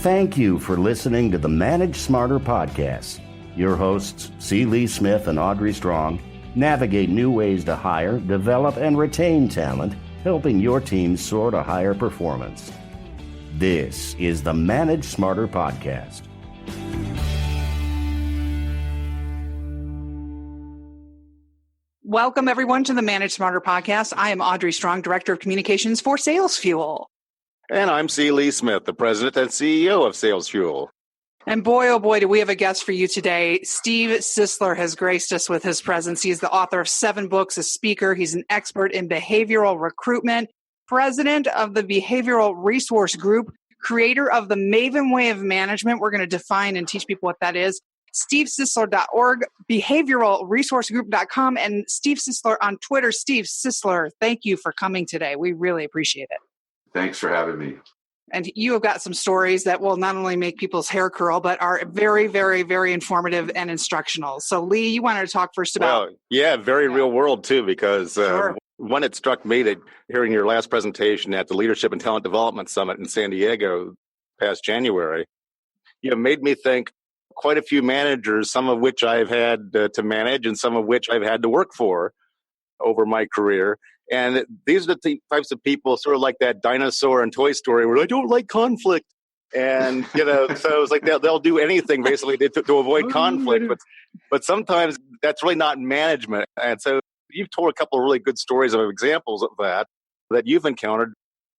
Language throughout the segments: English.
Thank you for listening to the Manage Smarter podcast. Your hosts, C. Lee Smith and Audrey Strong, navigate new ways to hire, develop, and retain talent, helping your team soar to higher performance. This is the Manage Smarter podcast. Welcome, everyone, to the Manage Smarter podcast. I am Audrey Strong, Director of Communications for Sales Fuel. And I'm C. Lee Smith, the President and CEO of Sales Fuel. And boy, oh boy, do we have a guest for you today. Steve Sisler has graced us with his presence. He is the author of 7 books, a speaker. He's an expert in behavioral recruitment, president of the Behavioral Resource Group, creator of the Maven Way of Management. We're going to define and teach people what that is. SteveSisler.org, behavioralresourcegroup.com, and Steve Sisler on Twitter. Steve Sisler, thank you for coming today. We really appreciate it. Thanks for having me. And you have got some stories that will not only make people's hair curl, but are very, very, very informative and instructional. So, Lee, you wanted to talk first about... Well, yeah, very real world, too, because Sure. One, it struck me that hearing your last presentation at the Leadership and Talent Development Summit in San Diego past January, made me think quite a few managers, some of which I've had to manage and some of which I've had to work for over my career. And these are the types of people, sort of like that dinosaur in Toy Story, where I don't like conflict. And, so it's like they'll do anything basically to avoid conflict. But sometimes that's really not management. And so you've told a couple of really good stories of examples of that you've encountered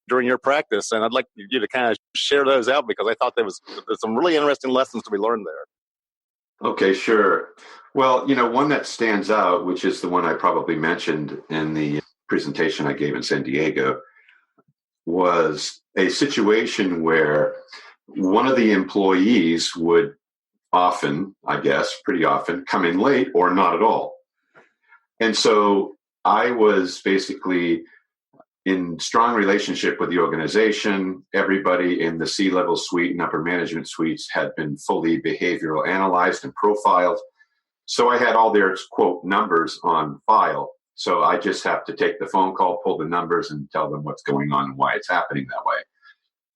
during your practice. And I'd like you to kind of share those out because I thought there's some really interesting lessons to be learned there. Okay, sure. Well, one that stands out, which is the one I probably mentioned in the presentation I gave in San Diego, was a situation where one of the employees would often, pretty often, come in late or not at all. And so I was basically in strong relationship with the organization. Everybody in the C-level suite and upper management suites had been fully behavioral analyzed and profiled. So I had all their, quote, numbers on file. So I just have to take the phone call, pull the numbers, and tell them what's going on and why it's happening that way,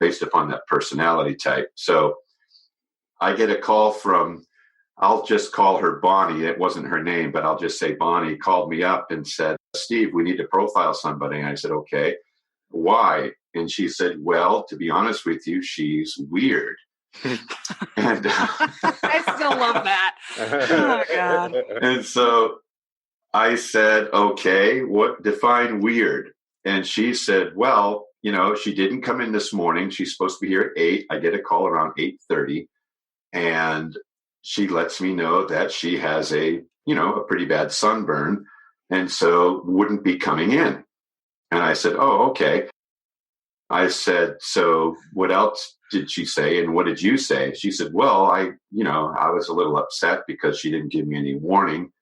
based upon that personality type. So I get a call from, I'll just call her Bonnie. It wasn't her name, but I'll just say Bonnie called me up and said, Steve, we need to profile somebody. And I said, okay, why? And she said, well, to be honest with you, she's weird. And I still love that. Oh, God. And so I said, okay, what define weird? And she said, well, she didn't come in this morning. She's supposed to be here at 8. I get a call around 8:30, and she lets me know that she has a pretty bad sunburn, and so wouldn't be coming in. And I said, oh, okay. I said, so what else did she say? And what did you say? She said, well, I was a little upset because she didn't give me any warning.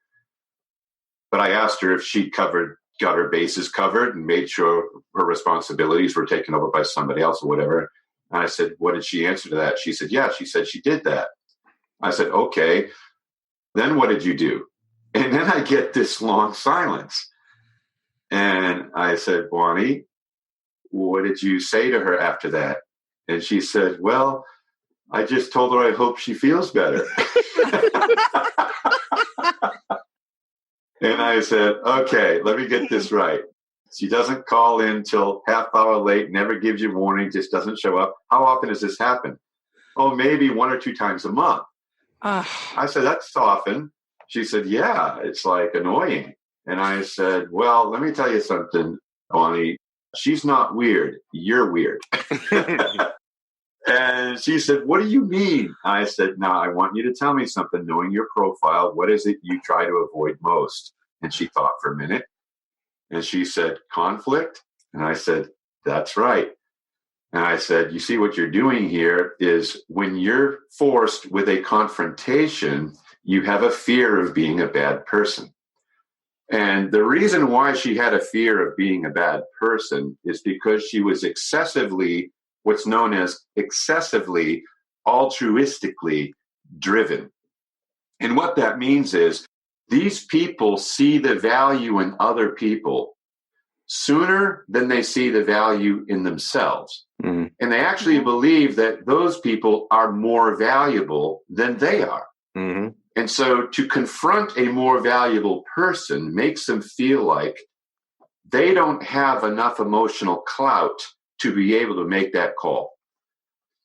But I asked her if she got her bases covered and made sure her responsibilities were taken over by somebody else or whatever. And I said, what did she answer to that? She said, yeah, she said she did that. I said, okay, then what did you do? And then I get this long silence. And I said, Bonnie, what did you say to her after that? And she said, well, I just told her I hope she feels better. And I said, okay, let me get this right. She doesn't call in till half hour late, never gives you warning, just doesn't show up. How often does this happen? Oh, maybe 1 or 2 times a month. I said, that's often. She said, yeah, it's like annoying. And I said, well, let me tell you something, Bonnie. She's not weird. You're weird. And she said, what do you mean? I said, now I want you to tell me something, knowing your profile. What is it you try to avoid most? And she thought for a minute. And she said, conflict. And I said, that's right. And I said, you see what you're doing here is when you're forced with a confrontation, you have a fear of being a bad person. And the reason why she had a fear of being a bad person is because she was what's known as excessively altruistically driven. And what that means is these people see the value in other people sooner than they see the value in themselves. Mm. And they actually believe that those people are more valuable than they are. Mm-hmm. And so to confront a more valuable person makes them feel like they don't have enough emotional clout to be able to make that call.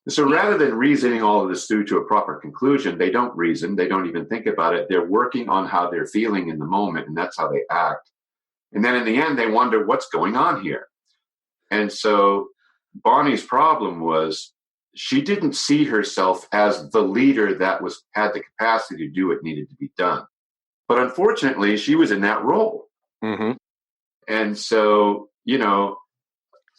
So rather than reasoning all of this through to a proper conclusion, they don't reason, they don't even think about it. They're working on how they're feeling in the moment, and that's how they act. And then in the end, they wonder what's going on here. And so Bonnie's problem was she didn't see herself as the leader that had the capacity to do what needed to be done. But unfortunately, she was in that role. Mm-hmm. And so,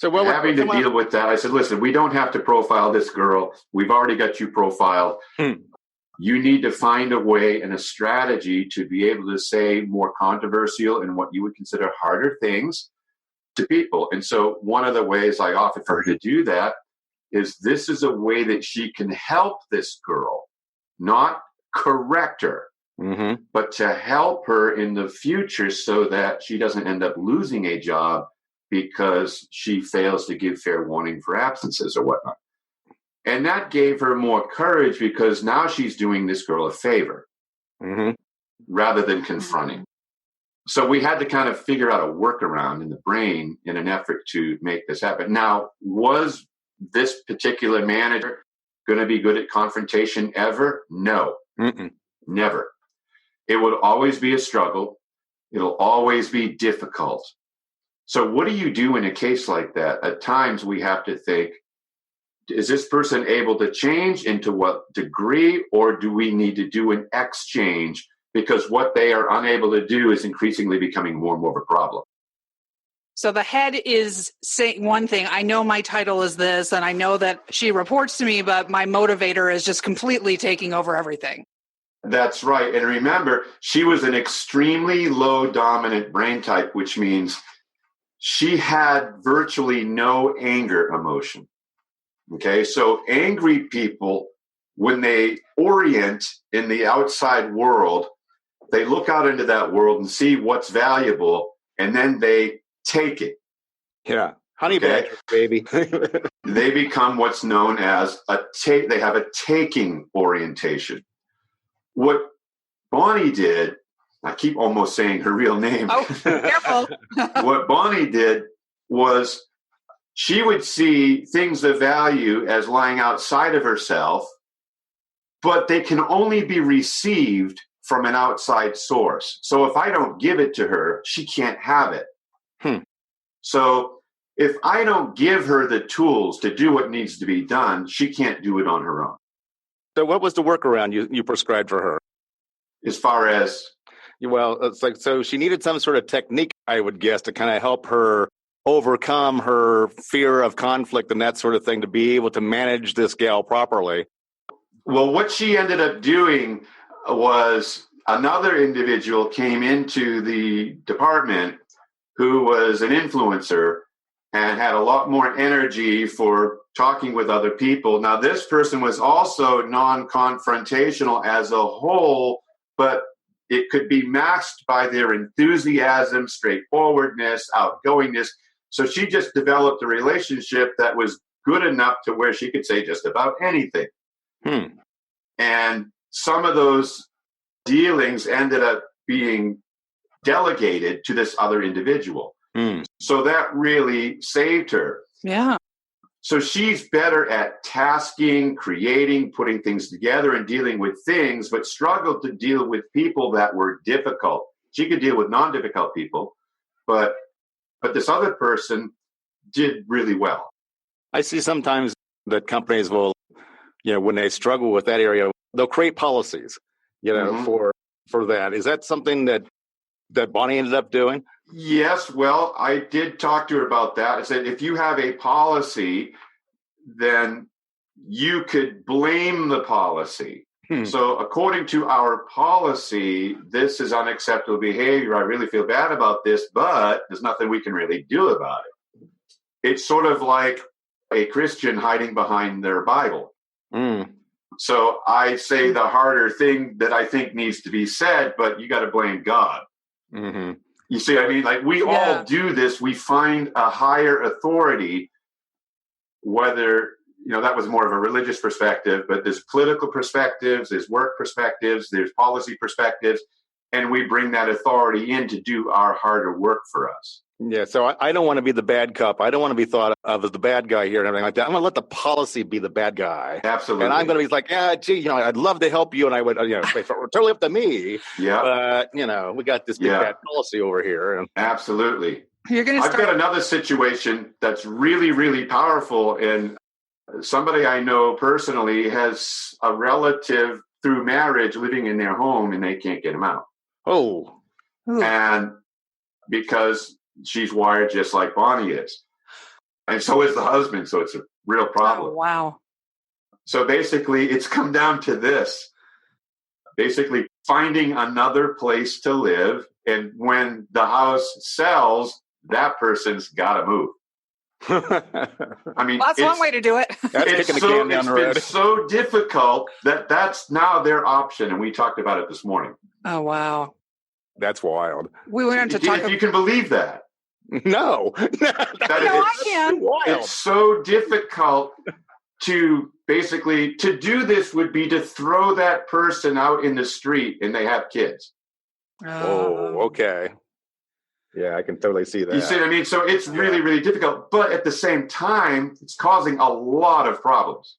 having to deal with that, I said, listen, we don't have to profile this girl. We've already got you profiled. You need to find a way and a strategy to be able to say more controversial and what you would consider harder things to people. And so one of the ways I offer for her to do that is this is a way that she can help this girl, not correct her, but to help her in the future so that she doesn't end up losing a job because she fails to give fair warning for absences or whatnot. And that gave her more courage because now she's doing this girl a favor rather than confronting. So we had to kind of figure out a workaround in the brain in an effort to make this happen. Now, was this particular manager going to be good at confrontation ever? No, never. It would always be a struggle. It'll always be difficult. So what do you do in a case like that? At times we have to think, is this person able to change, into what degree, or do we need to do an exchange because what they are unable to do is increasingly becoming more and more of a problem? So the head is saying one thing, I know my title is this, and I know that she reports to me, but my motivator is just completely taking over everything. That's right. And remember, she was an extremely low dominant brain type, which means she had virtually no anger emotion. Okay, so angry people, when they orient in the outside world, they look out into that world and see what's valuable, and then they take it. Yeah, honey badger, baby. They become what's known as they have a taking orientation. What Bonnie did, I keep almost saying her real name. Oh, careful. What Bonnie did was she would see things of value as lying outside of herself, but they can only be received from an outside source. So if I don't give it to her, she can't have it. So if I don't give her the tools to do what needs to be done, she can't do it on her own. So what was the workaround you prescribed for her? As far as? Well, it's like, so she needed some sort of technique, I would guess, to kind of help her overcome her fear of conflict and that sort of thing to be able to manage this gal properly. Well, what she ended up doing was another individual came into the department who was an influencer and had a lot more energy for talking with other people. Now, this person was also non-confrontational as a whole, but it could be masked by their enthusiasm, straightforwardness, outgoingness. So she just developed a relationship that was good enough to where she could say just about anything. And some of those dealings ended up being delegated to this other individual. So that really saved her. Yeah. So she's better at tasking, creating, putting things together, and dealing with things, but struggled to deal with people that were difficult. She could deal with non-difficult people, but this other person did really well. I see sometimes that companies will, when they struggle with that area, they'll create policies, for that. Is that something that Bonnie ended up doing? Yes. Well, I did talk to her about that. I said, if you have a policy, then you could blame the policy. So according to our policy, this is unacceptable behavior. I really feel bad about this, but there's nothing we can really do about it. It's sort of like a Christian hiding behind their Bible. So I say the harder thing that I think needs to be said, but you got to blame God. You see, I mean, like we all do this. We find a higher authority whether, that was more of a religious perspective, but there's political perspectives, there's work perspectives, there's policy perspectives, and we bring that authority in to do our harder work for us. Yeah, so I don't want to be the bad cop. I don't want to be thought of as the bad guy here and everything like that. I'm going to let the policy be the bad guy. Absolutely. And I'm going to be like, gee, I'd love to help you, and I would, if it were totally up to me. Yeah. But, we got this big bad policy over here. And absolutely. I've got another situation that's really, really powerful. And somebody I know personally has a relative through marriage living in their home, and they can't get him out. Oh. And because she's wired just like Bonnie is. And so is the husband. So it's a real problem. Oh, wow. So basically, it's come down to this. Basically, finding another place to live. And when the house sells, that person's got to move. I mean, that's one way to do it. That's kicking the can down the road. It's been so difficult that's now their option. And we talked about it this morning. Oh, wow. That's wild. We went to talk. If you can believe that. No. I can. Wild. It's so difficult to basically, to do this would be to throw that person out in the street and they have kids. Oh, okay. Yeah, I can totally see that. You see what I mean? So it's really, really difficult. But at the same time, it's causing a lot of problems.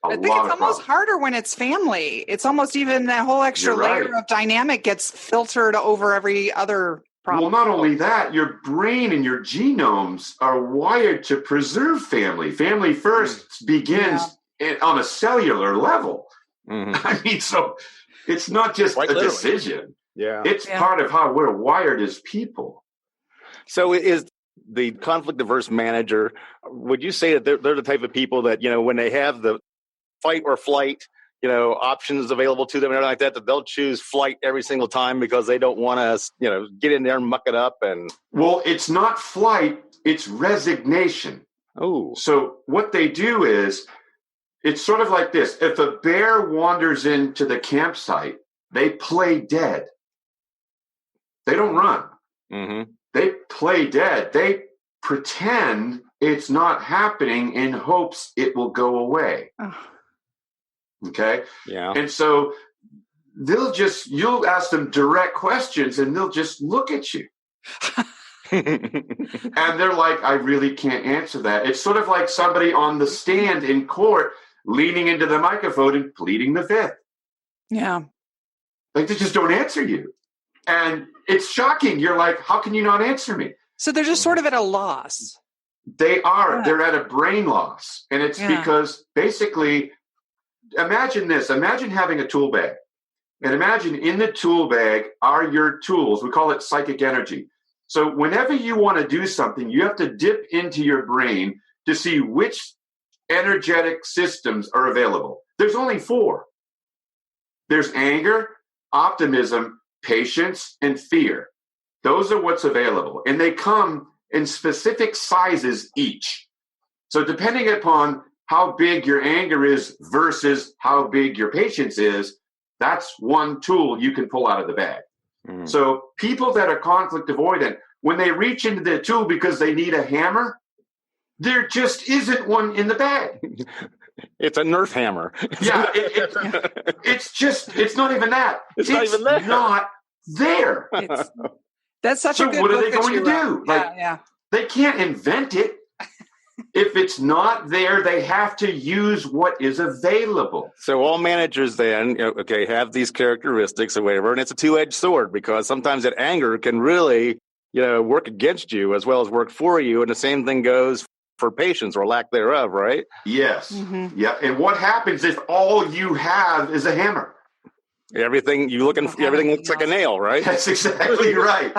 I think it's almost harder when it's family. It's almost even that whole extra layer of dynamic gets filtered over every other problem. Well, not only that, your brain and your genomes are wired to preserve family. Family first begins on a cellular level. Mm-hmm. I mean, so it's not just a decision. Yeah. It's part of how we're wired as people. So is the conflict-averse manager, would you say that they're the type of people that, when they have the fight or flight, options available to them and everything like that, that they'll choose flight every single time because they don't want to, get in there and muck it up? And well, it's not flight, it's resignation. Oh. So what they do is, it's sort of like this. If a bear wanders into the campsite, they play dead. They don't run. Mm-hmm. They play dead. They pretend it's not happening in hopes it will go away. Oh. Okay? Yeah. And so you'll ask them direct questions and they'll just look at you. And they're like, I really can't answer that. It's sort of like somebody on the stand in court leaning into the microphone and pleading the fifth. Yeah. Like they just don't answer you. And it's shocking. You're like, how can you not answer me? So they're just sort of at a loss. They are. Yeah. They're at a brain loss. And it's because basically, imagine this. Imagine having a tool bag. And imagine in the tool bag are your tools. We call it psychic energy. So whenever you want to do something, you have to dip into your brain to see which energetic systems are available. There's only 4. There's anger, optimism, patience, and fear. Those are what's available. And they come in specific sizes each. So depending upon how big your anger is versus how big your patience is, that's one tool you can pull out of the bag. Mm. So people that are conflict avoidant, when they reach into their tool because they need a hammer, there just isn't one in the bag. It's a Nerf hammer. Yeah, it's not even that. It's not there. That's such a good book. So what are they that going to do? Yeah. They can't invent it. If it's not there, they have to use what is available. So all managers then, have these characteristics or whatever, and it's a two-edged sword because sometimes that anger can really, work against you as well as work for you, and the same thing goes for patience or lack thereof, right? Yes. Mm-hmm. Yeah. And what happens if all you have is a hammer? Everything looks like a nail, right? That's exactly right.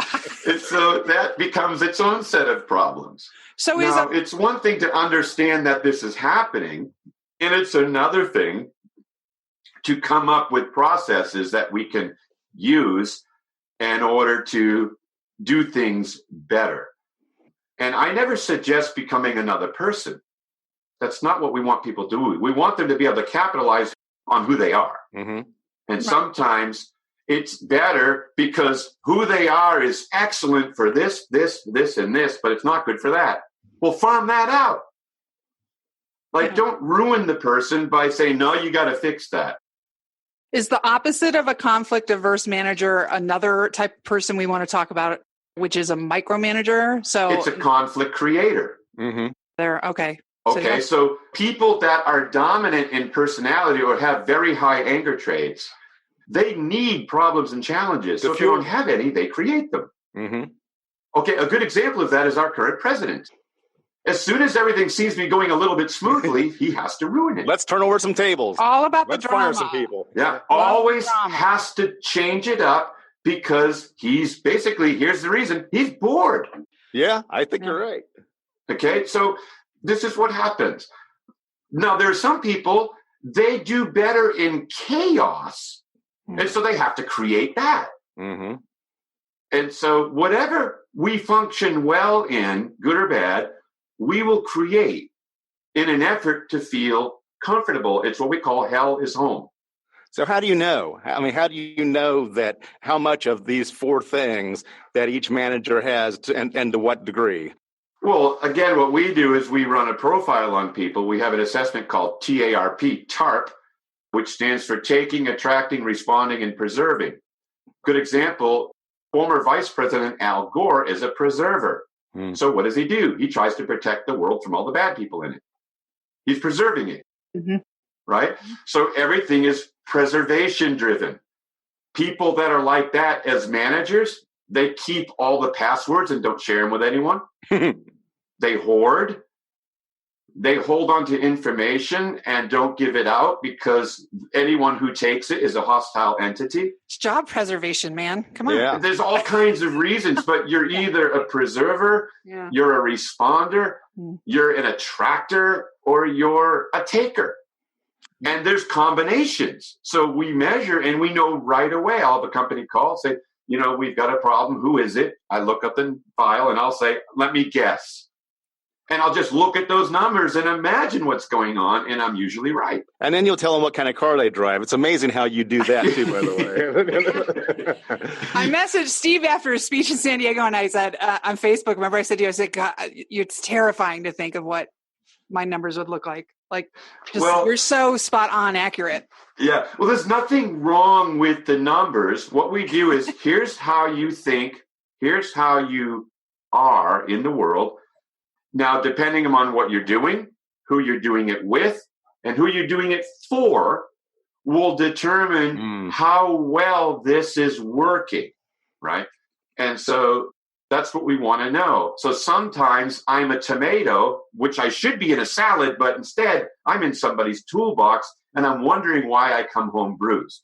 And so that becomes its own set of problems. So it's one thing to understand that this is happening, and it's another thing to come up with processes that we can use in order to do things better. And I never suggest becoming another person. That's not what we want people to do. We want them to be able to capitalize on who they are. Mm-hmm. And sometimes it's better because who they are is excellent for this, and this, but it's not good for that. Well, farm that out. Like, don't ruin the person by saying, no, you got to fix that. Is the opposite of a conflict averse manager another type of person we want to talk about, which is a micromanager? So it's a conflict creator. Mm-hmm. Okay. Okay, so people that are dominant in personality or have very high anger traits, they need problems and challenges. So if you don't have any, they create them. Mm-hmm. Okay, a good example of that is our current president. As soon as everything seems to be going a little bit smoothly, he has to ruin it. Let's turn over some tables. All about Let's the drama. fire some people. Yeah, always has to change it up because he's basically, here's the reason, he's bored. Yeah, I think you're right. Okay, so this is what happens. Now, there are some people, they do better in chaos, and so they have to create that. Mm-hmm. And so whatever we function well in, good or bad, we will create in an effort to feel comfortable. It's what we call hell is home. So how do you know? I mean, how do you know that how much of these four things that each manager has and to what degree? Well, again, what we do is we run a profile on people. We have an assessment called TARP, which stands for Taking, Attracting, Responding, and Preserving. Good example, former Vice President Al Gore is a preserver. So what does he do? He tries to protect the world from all the bad people in it. He's preserving it, right? So everything is preservation driven. People that are like that as managers, they keep all the passwords and don't share them with anyone. They hoard. They hold on to information and don't give it out because anyone who takes it is a hostile entity. It's job preservation, man. Come on. Yeah. There's all kinds of reasons, but you're either a preserver, you're a responder, you're an attractor, or you're a taker. And there's combinations. So we measure and we know right away. I'll have a company call, say, you know, we've got a problem. Who is it? I look up the file and I'll say, let me guess. And I'll just look at those numbers and imagine what's going on, and I'm usually right. And then you'll tell them what kind of car they drive. It's amazing how you do that, too, by the way. I messaged Steve after his speech in San Diego, and I said on Facebook, remember I said to you, I said, God, it's terrifying to think of what my numbers would look like. Like, you're so spot on accurate. Yeah. Well, there's nothing wrong with the numbers. What we do is, here's how you think, here's how you are in the world. Now, depending on what you're doing, who you're doing it with, and who you're doing it for, will determine how well this is working, right? And so that's what we want to know. So sometimes I'm a tomato, which I should be in a salad, but instead I'm in somebody's toolbox, and I'm wondering why I come home bruised.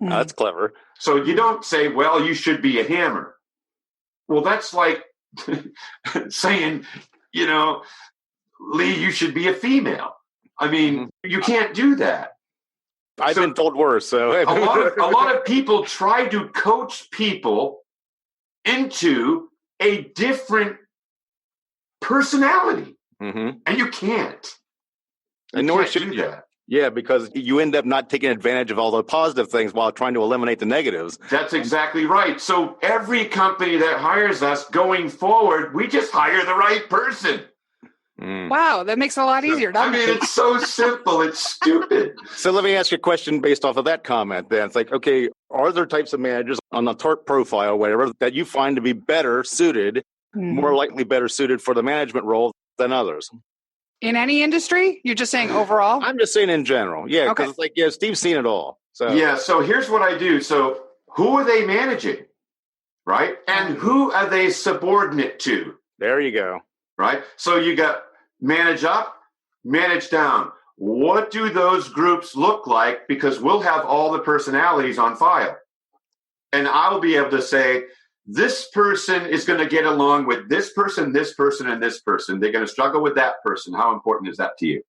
That's clever. So you don't say, well, you should be a hammer. Well, that's like saying, you know, Lee, you should be a female. I mean, you can't do that. I've been told worse. So a lot of people try to coach people into a different personality, and you can't. And nor should you. Yeah, because you end up not taking advantage of all the positive things while trying to eliminate the negatives. That's exactly right. So every company that hires us going forward, we just hire the right person. Wow, that makes it a lot easier. I mean, it's so simple. It's stupid. So let me ask you a question based off of that comment then. It's like, okay, are there types of managers on the TARP profile, whatever, that you find to be better suited, more likely better suited for the management role than others? In any industry? You're just saying overall? I'm just saying in general. Yeah, because it's like, Steve's seen it all. So yeah, so here's what I do. So who are they managing, right? And who are they subordinate to? There you go. Right? So you got manage up, manage down. What do those groups look like? Because we'll have all the personalities on file. And I'll be able to say, this person is going to get along with this person, and this person. They're going to struggle with that person. How important is that to you?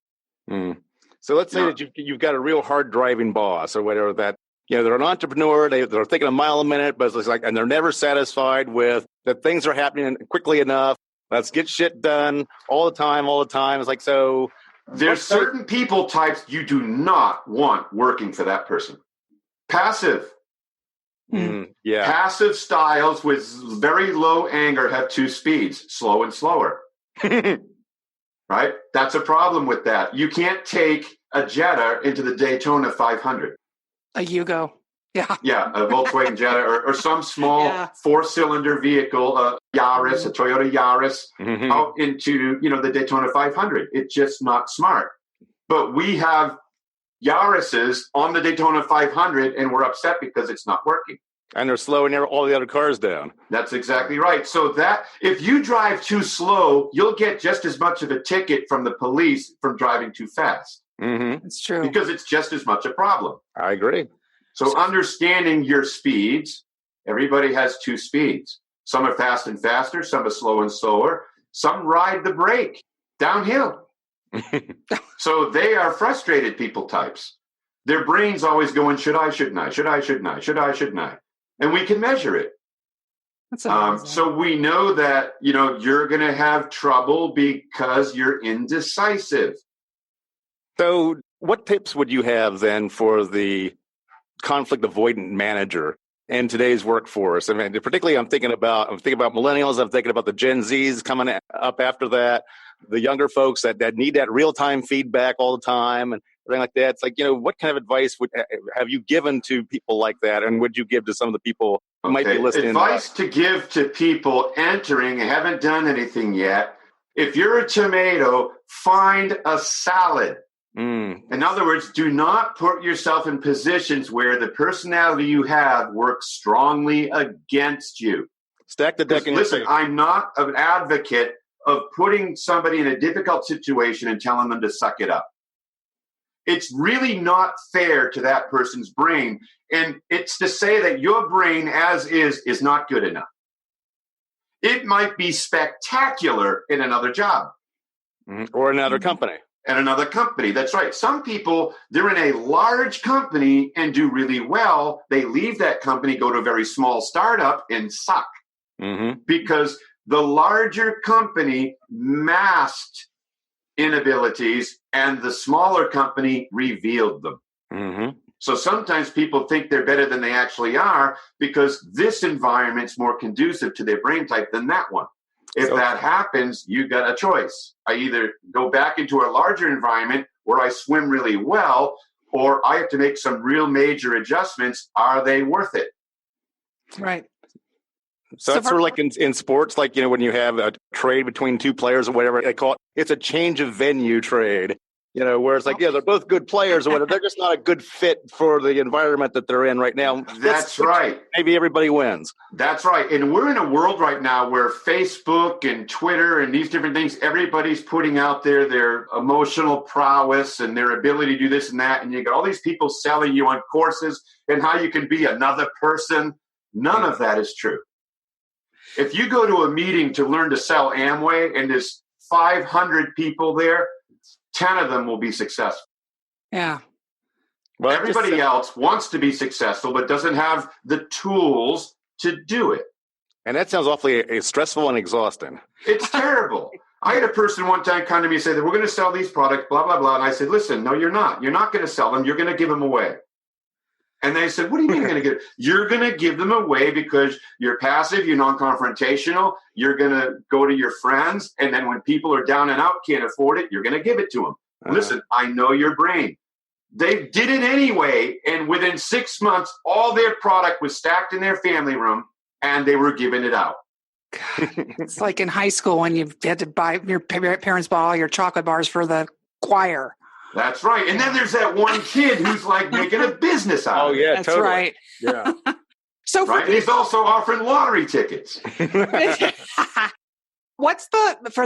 So let's say that you've got a real hard driving boss or whatever that, they're an entrepreneur. They're thinking a mile a minute, but it's like, and they're never satisfied with that things are happening quickly enough. Let's get shit done all the time. It's like, so there's certain people types you do not want working for that person. Passive. Passive styles with very low anger have two speeds, slow and slower. Right? right? That's a problem with that. You can't take a Jetta into the Daytona 500. A Yugo. Yeah. Yeah, a Volkswagen Jetta or some small four-cylinder vehicle, a Yaris, a Toyota Yaris, out into, the Daytona 500. It's just not smart. But we have Yarises on the Daytona 500, and we're upset because it's not working. And they're slowing all the other cars down. That's exactly right. So that if you drive too slow, you'll get just as much of a ticket from the police from driving too fast. It's true. Because it's just as much a problem. I agree. So understanding your speeds, everybody has two speeds. Some are fast and faster, some are slow and slower. Some ride the brake downhill. So they are frustrated people types. Their brain's always going, should I, shouldn't I, should I, shouldn't I, should I, shouldn't I? And we can measure it. That's amazing. So we know that, you're going to have trouble because you're indecisive. So what tips would you have then for the conflict avoidant manager in today's workforce? I mean, particularly I'm thinking about millennials. I'm thinking about the Gen Zs coming up after that, the younger folks that need that real-time feedback all the time and everything like that. It's like, what kind of advice have you given to people like that? And would you give to some of the people who might be listening? Advice to give to people entering and haven't done anything yet. If you're a tomato, find a salad. In other words, do not put yourself in positions where the personality you have works strongly against you. Stack the deck in your face. I'm not an advocate of putting somebody in a difficult situation and telling them to suck it up. It's really not fair to that person's brain. And it's to say that your brain as is not good enough. It might be spectacular in another job. Or another company. And another company. That's right. Some people, they're in a large company and do really well. They leave that company, go to a very small startup and suck. Because the larger company masked inabilities and the smaller company revealed them. So sometimes people think they're better than they actually are because this environment's more conducive to their brain type than that one. If that happens, you got a choice. I either go back into a larger environment where I swim really well, or I have to make some real major adjustments. Are they worth it? Right. So that's sort of like in sports, like, when you have a trade between two players or whatever they call it, it's a change of venue trade, where it's like, they're both good players or whatever. They're just not a good fit for the environment that they're in right now. That's right. Maybe everybody wins. That's right. And we're in a world right now where Facebook and Twitter and these different things, everybody's putting out there their emotional prowess and their ability to do this and that. And you got all these people selling you on courses and how you can be another person. None of that is true. If you go to a meeting to learn to sell Amway and there's 500 people there, 10 of them will be successful. Yeah. Well, everybody else wants to be successful, but doesn't have the tools to do it. And that sounds awfully stressful and exhausting. It's terrible. I had a person one time come to me and say that we're going to sell these products, blah, blah, blah. And I said, listen, no, you're not. You're not going to sell them. You're going to give them away. And they said, what do you mean you're going to give? You're going to give them away because you're passive, you're non-confrontational, you're going to go to your friends, and then when people are down and out, can't afford it, you're going to give it to them. Listen, I know your brain. They did it anyway, and within 6 months, all their product was stacked in their family room, and they were giving it out. It's like in high school when you had to buy, your parents bought all your chocolate bars for the choir. That's right. And then there's that one kid who's like making a business out of it. Oh, yeah, That's totally. right. Yeah. So right? And he's also offering lottery tickets. For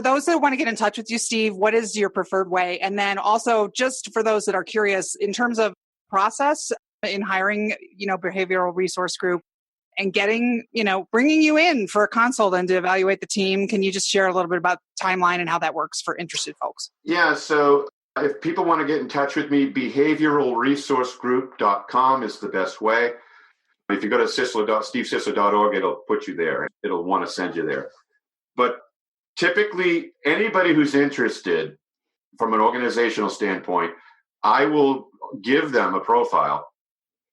those that want to get in touch with you, Steve, what is your preferred way? And then also just for those that are curious in terms of process in hiring, behavioral resource group and getting, bringing you in for a consult and to evaluate the team. Can you just share a little bit about timeline and how that works for interested folks? Yeah. So if people want to get in touch with me, behavioralresourcegroup.com is the best way. If you go to stevesisler.org, it'll put you there. It'll want to send you there. But typically, anybody who's interested from an organizational standpoint, I will give them a profile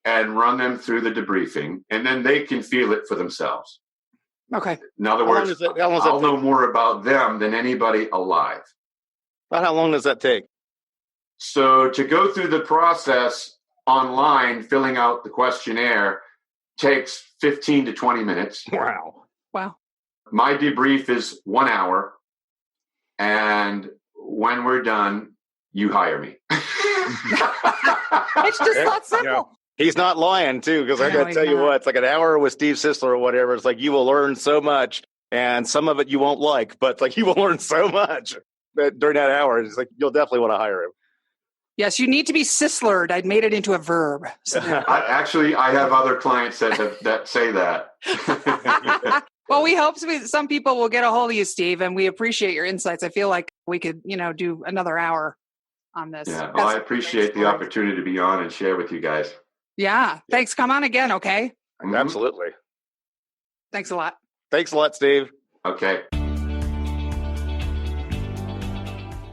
and run them through the debriefing, and then they can feel it for themselves. Okay. In other words, I'll know more about them than anybody alive. About how long does that take? So to go through the process online, filling out the questionnaire takes 15 to 20 minutes. Wow. Wow. My debrief is 1 hour. And when we're done, you hire me. It's just that simple. Yeah. He's not lying, too, because I got to tell you what, it's like an hour with Steve Sisler or whatever. It's like you will learn so much, and some of it you won't like, but it's like you will learn so much that during that hour. It's like you'll definitely want to hire him. Yes, you need to be Sislered. I'd made it into a verb. So I have other clients that say that. well, we hope some people will get a hold of you, Steve, and we appreciate your insights. I feel like we could, do another hour on this. Yeah, well, I appreciate the opportunity to be on and share with you guys. Yeah, thanks. Come on again, okay? Mm-hmm. Absolutely. Thanks a lot. Thanks a lot, Steve. Okay.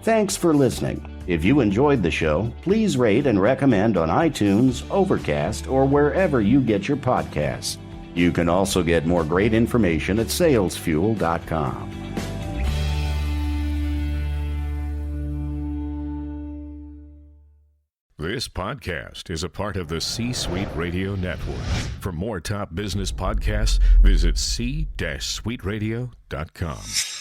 Thanks for listening. If you enjoyed the show, please rate and recommend on iTunes, Overcast, or wherever you get your podcasts. You can also get more great information at salesfuel.com. This podcast is a part of the C-Suite Radio Network. For more top business podcasts, visit c-suiteradio.com.